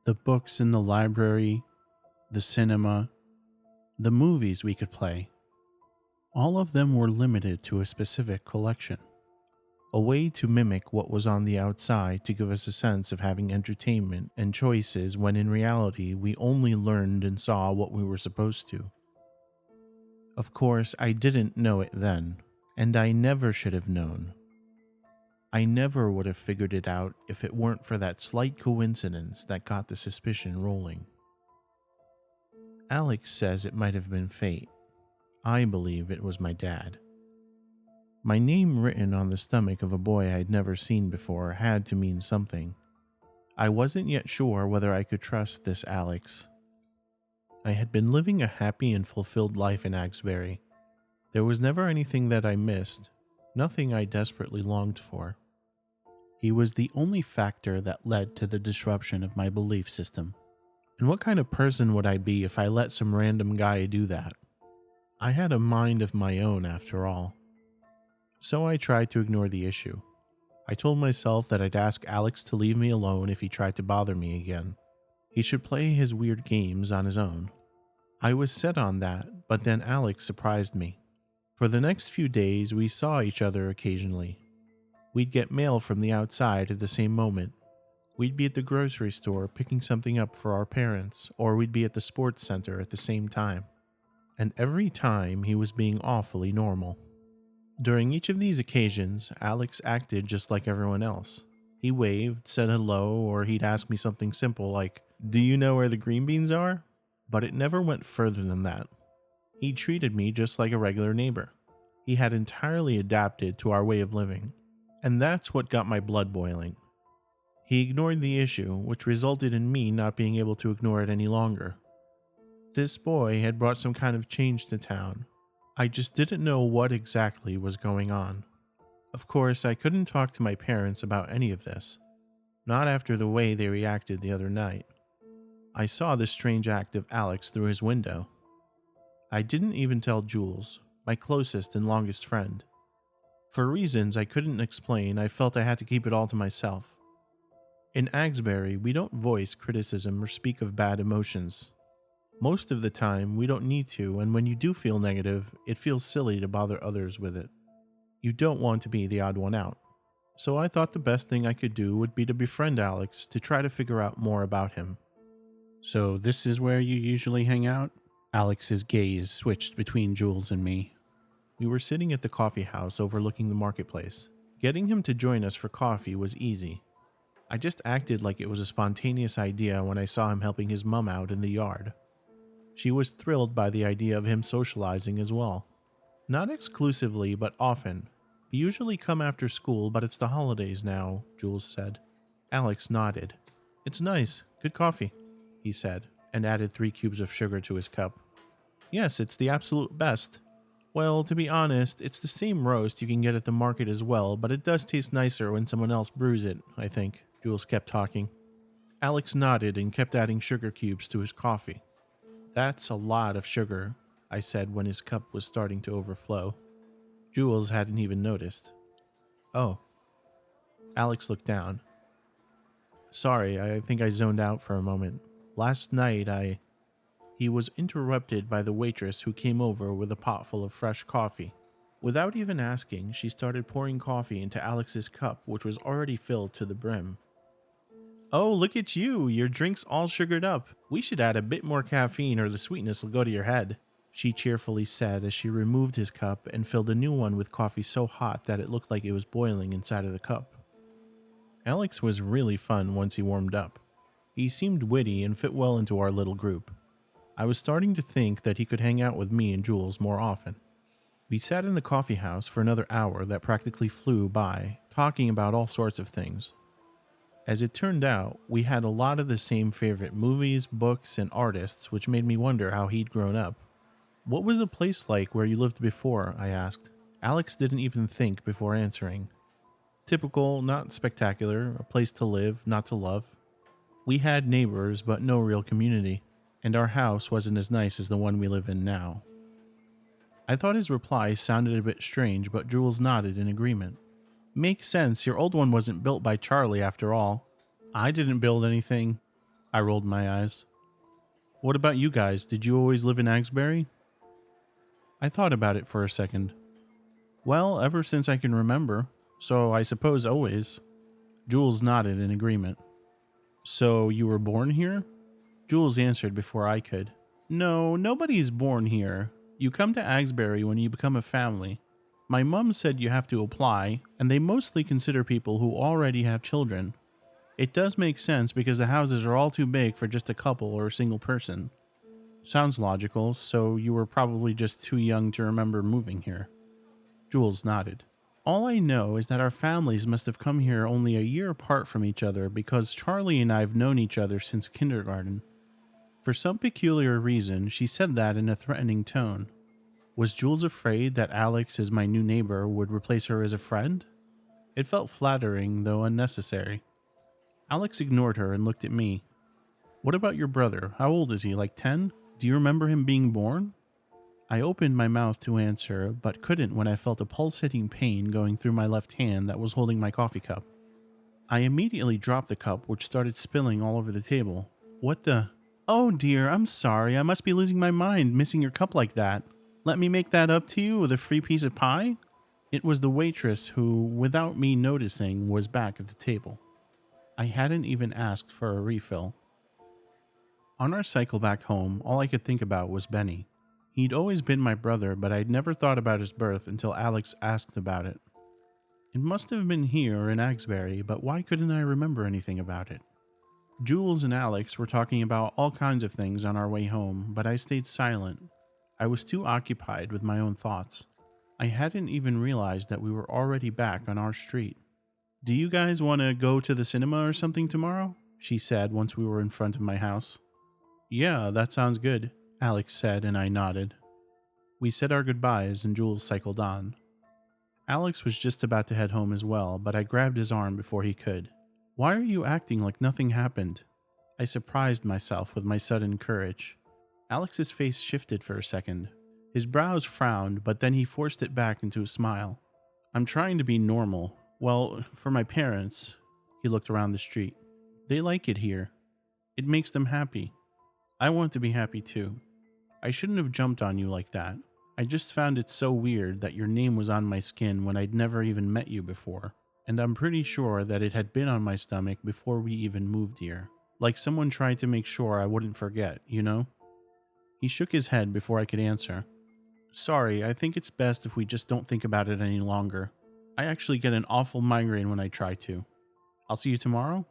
The books in the library, the cinema, the movies we could play. All of them were limited to a specific collection. A way to mimic what was on the outside to give us a sense of having entertainment and choices when in reality we only learned and saw what we were supposed to. Of course, I didn't know it then, and I never should have known. I never would have figured it out if it weren't for that slight coincidence that got the suspicion rolling. Alex says it might have been fate. I believe it was my dad. My name written on the stomach of a boy I'd never seen before had to mean something. I wasn't yet sure whether I could trust this Alex. I had been living a happy and fulfilled life in Agsbury. There was never anything that I missed, nothing I desperately longed for. He was the only factor that led to the disruption of my belief system. And what kind of person would I be if I let some random guy do that? I had a mind of my own after all. So I tried to ignore the issue. I told myself that I'd ask Alex to leave me alone if he tried to bother me again. He should play his weird games on his own. I was set on that, but then Alex surprised me. For the next few days, we saw each other occasionally. We'd get mail from the outside at the same moment. We'd be at the grocery store picking something up for our parents, or we'd be at the sports center at the same time. And every time he was being awfully normal. During each of these occasions, Alex acted just like everyone else. He waved, said hello, or he'd ask me something simple like, "Do you know where the green beans are?" But it never went further than that. He treated me just like a regular neighbor. He had entirely adapted to our way of living. And that's what got my blood boiling. He ignored the issue, which resulted in me not being able to ignore it any longer. This boy had brought some kind of change to town. I just didn't know what exactly was going on. Of course, I couldn't talk to my parents about any of this. Not after the way they reacted the other night. I saw this strange act of Alex through his window. I didn't even tell Jules, my closest and longest friend. For reasons I couldn't explain, I felt I had to keep it all to myself. In Agsbury, we don't voice criticism or speak of bad emotions. Most of the time, we don't need to, and when you do feel negative, it feels silly to bother others with it. You don't want to be the odd one out. So I thought the best thing I could do would be to befriend Alex to try to figure out more about him. "So this is where you usually hang out?" Alex's gaze switched between Jules and me. We were sitting at the coffee house overlooking the marketplace. Getting him to join us for coffee was easy. I just acted like it was a spontaneous idea when I saw him helping his mum out in the yard. She was thrilled by the idea of him socializing as well. "Not exclusively, but often. We usually come after school, but it's the holidays now," Jules said. Alex nodded. "It's nice. Good coffee," he said, and added 3 cubes of sugar to his cup. "Yes, it's the absolute best. Well, to be honest, it's the same roast you can get at the market as well, but it does taste nicer when someone else brews it, I think," Jules kept talking. Alex nodded and kept adding sugar cubes to his coffee. "That's a lot of sugar," I said when his cup was starting to overflow. Jules hadn't even noticed. "Oh." Alex looked down. "Sorry, I think I zoned out for a moment. Last night He was interrupted by the waitress who came over with a pot full of fresh coffee. Without even asking, she started pouring coffee into Alex's cup, which was already filled to the brim. "Oh, look at you! Your drink's all sugared up. We should add a bit more caffeine or the sweetness will go to your head," she cheerfully said as she removed his cup and filled a new one with coffee so hot that it looked like it was boiling inside of the cup. Alex was really fun once he warmed up. He seemed witty and fit well into our little group. I was starting to think that he could hang out with me and Jules more often. We sat in the coffee house for another hour that practically flew by, talking about all sorts of things. As it turned out, we had a lot of the same favorite movies, books, and artists, which made me wonder how he'd grown up. "What was the place like where you lived before?" I asked. Alex didn't even think before answering. "Typical, not spectacular, a place to live, not to love. We had neighbors, but no real community. And our house wasn't as nice as the one we live in now." I thought his reply sounded a bit strange, but Jules nodded in agreement. "Makes sense, your old one wasn't built by Charlie after all. I didn't build anything." I rolled my eyes. What about you guys? Did you always live in Agsbury? I thought about it for a second. Well, ever since I can remember, so I suppose always. Jules nodded in agreement. So you were born here? Jules answered before I could. No, nobody's born here. You come to Agsbury when you become a family. My mum said you have to apply, and they mostly consider people who already have children. It does make sense because the houses are all too big for just a couple or a single person. Sounds logical, so you were probably just too young to remember moving here. Jules nodded. All I know is that our families must have come here only a year apart from each other because Charlie and I have known each other since kindergarten. For some peculiar reason, she said that in a threatening tone. Was Jules afraid that Alex, as my new neighbor, would replace her as a friend? It felt flattering, though unnecessary. Alex ignored her and looked at me. What about your brother? How old is he, like 10? Do you remember him being born? I opened my mouth to answer, but couldn't when I felt a pulsating pain going through my left hand that was holding my coffee cup. I immediately dropped the cup, which started spilling all over the table. What the... Oh dear, I'm sorry. I must be losing my mind, missing your cup like that. Let me make that up to you with a free piece of pie? It was the waitress who, without me noticing, was back at the table. I hadn't even asked for a refill. On our cycle back home, all I could think about was Benny. He'd always been my brother, but I'd never thought about his birth until Alex asked about it. It must have been here in Agsbury, but why couldn't I remember anything about it? Jules and Alex were talking about all kinds of things on our way home, but I stayed silent. I was too occupied with my own thoughts. I hadn't even realized that we were already back on our street. Do you guys want to go to the cinema or something tomorrow? She said once we were in front of my house. Yeah, that sounds good, Alex said, and I nodded. We said our goodbyes and Jules cycled on. Alex was just about to head home as well, but I grabbed his arm before he could. Why are you acting like nothing happened? I surprised myself with my sudden courage. Alex's face shifted for a second. His brows frowned, but then he forced it back into a smile. I'm trying to be normal. Well, for my parents. He looked around the street. They like it here. It makes them happy. I want to be happy too. I shouldn't have jumped on you like that. I just found it so weird that your name was on my skin when I'd never even met you before. And I'm pretty sure that it had been on my stomach before we even moved here. Like someone tried to make sure I wouldn't forget, you know? He shook his head before I could answer. Sorry, I think it's best if we just don't think about it any longer. I actually get an awful migraine when I try to. I'll see you tomorrow?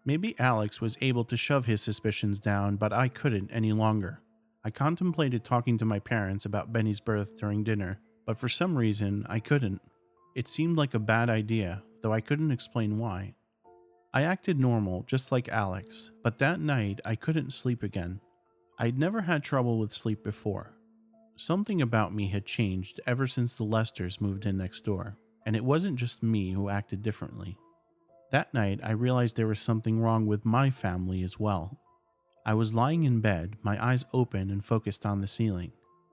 Maybe Alex was able to shove his suspicions down, but I couldn't any longer. I contemplated talking to my parents about Benny's birth during dinner, but for some reason, I couldn't. It seemed like a bad idea, though I couldn't explain why. I acted normal, just like Alex, but that night I couldn't sleep again. I'd never had trouble with sleep before. Something about me had changed ever since the Lesters moved in next door, and it wasn't just me who acted differently. That night, I realized there was something wrong with my family as well. I was lying in bed, my eyes open and focused on the ceiling,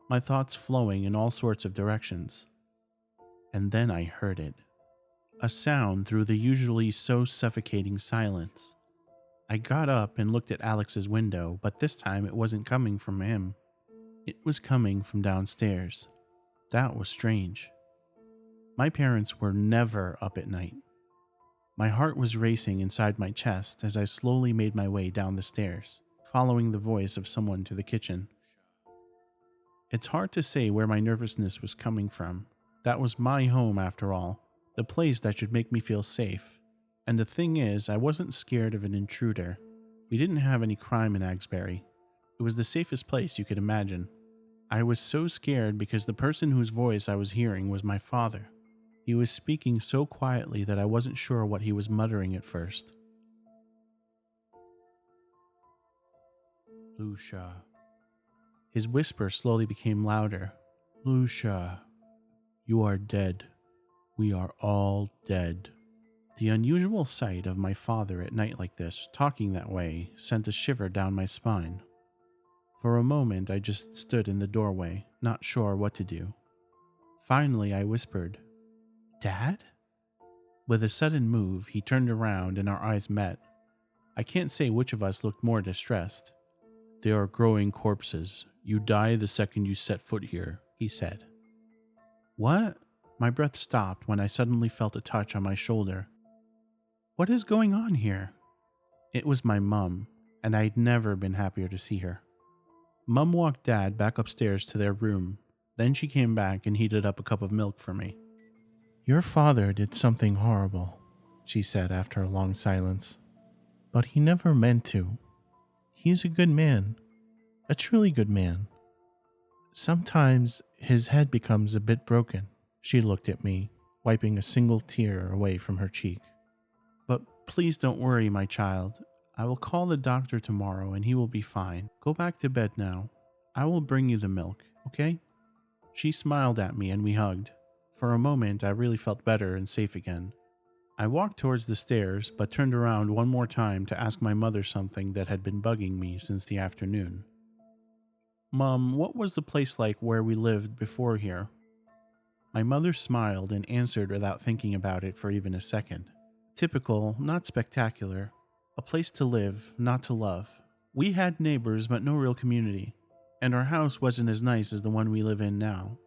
my thoughts flowing in all sorts of directions. And then I heard it. A sound through the usually so suffocating silence. I got up and looked at Alex's window, but this time it wasn't coming from him. It was coming from downstairs. That was strange. My parents were never up at night. My heart was racing inside my chest as I slowly made my way down the stairs, following the voice of someone to the kitchen. It's hard to say where my nervousness was coming from. That was my home after all, the place that should make me feel safe. And the thing is, I wasn't scared of an intruder. We didn't have any crime in Agsbury. It was the safest place you could imagine. I was so scared because the person whose voice I was hearing was my father. He was speaking so quietly that I wasn't sure what he was muttering at first. Lucia. His whisper slowly became louder. Lucia, you are dead. We are all dead. The unusual sight of my father at night like this, talking that way, sent a shiver down my spine. For a moment, I just stood in the doorway, not sure what to do. Finally, I whispered, Dad? With a sudden move, he turned around and our eyes met. I can't say which of us looked more distressed. "They are growing corpses. You die the second you set foot here," he said. "What?" My breath stopped when I suddenly felt a touch on my shoulder. "What is going on here?" It was my mum, and I'd never been happier to see her. Mum walked Dad back upstairs to their room. Then she came back and heated up a cup of milk for me. "Your father did something horrible," she said after a long silence. "But he never meant to. He's a good man. A truly good man. Sometimes his head becomes a bit broken." She looked at me, wiping a single tear away from her cheek. "But please don't worry, my child. I will call the doctor tomorrow and he will be fine. Go back to bed now. I will bring you the milk, okay?" She smiled at me and we hugged. For a moment, I really felt better and safe again. I walked towards the stairs, but turned around one more time to ask my mother something that had been bugging me since the afternoon. "Mom, what was the place like where we lived before here?" My mother smiled and answered without thinking about it for even a second. "Typical, not spectacular. A place to live, not to love. We had neighbors, but no real community. And our house wasn't as nice as the one we live in now.